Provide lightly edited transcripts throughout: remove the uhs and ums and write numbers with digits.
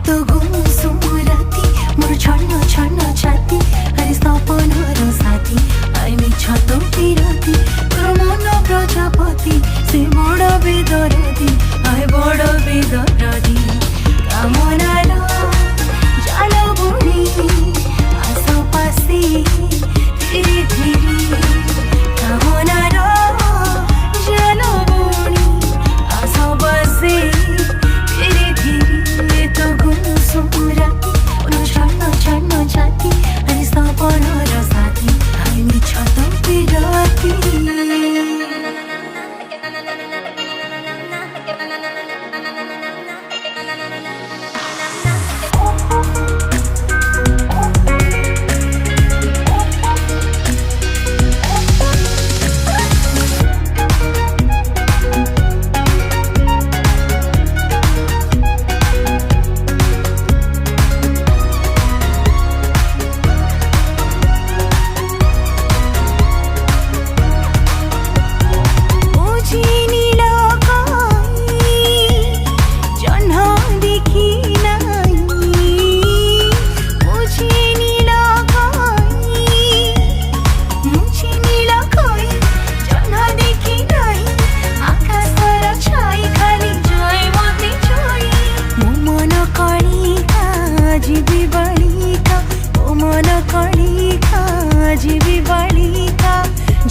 তো গুমসুম রাতি মোর ছন্ন ছন্ন ছাতি আরে স্বপনর সাথী আই মিছ তো বিরতি তোর মন প্রজাপতি সে বড় বেদরদি আয় বড় বেদরদি কামনার জাল বুড়ি আশপাশে ধীরে ধীরে কামনার জাল বুড়ি আশপাশে ধীরে ধীরে তো গুমসুম রাতি মোর ছন্ন ছন্ন ছাতি আরে স্বপনর সাথী আই মিছ তো বিরতি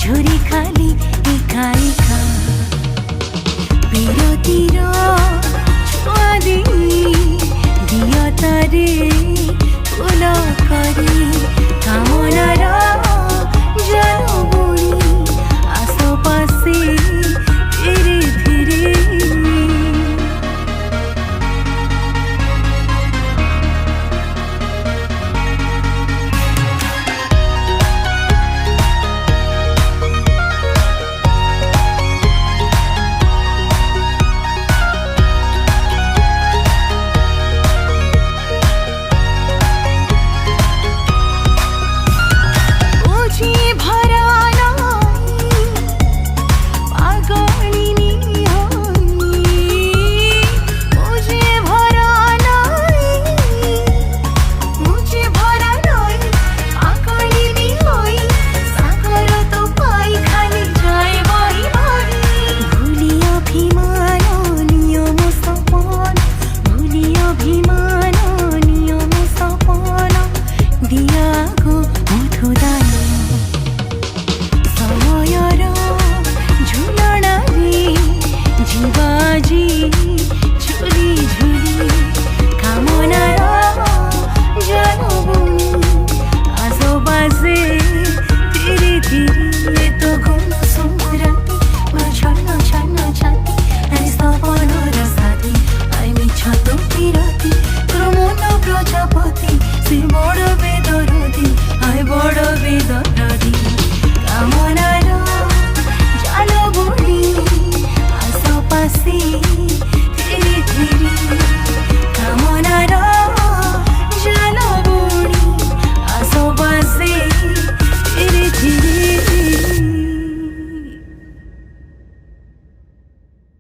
ঝুরি খালি একা একা বিরতির ছোঁয়া দিয় তারে ফুল করে কামনার জাল বুড়ি আশপাশে ধীরে ধীরে প্রজাপতি সে বড় বেদরদি আয় বড় বেদ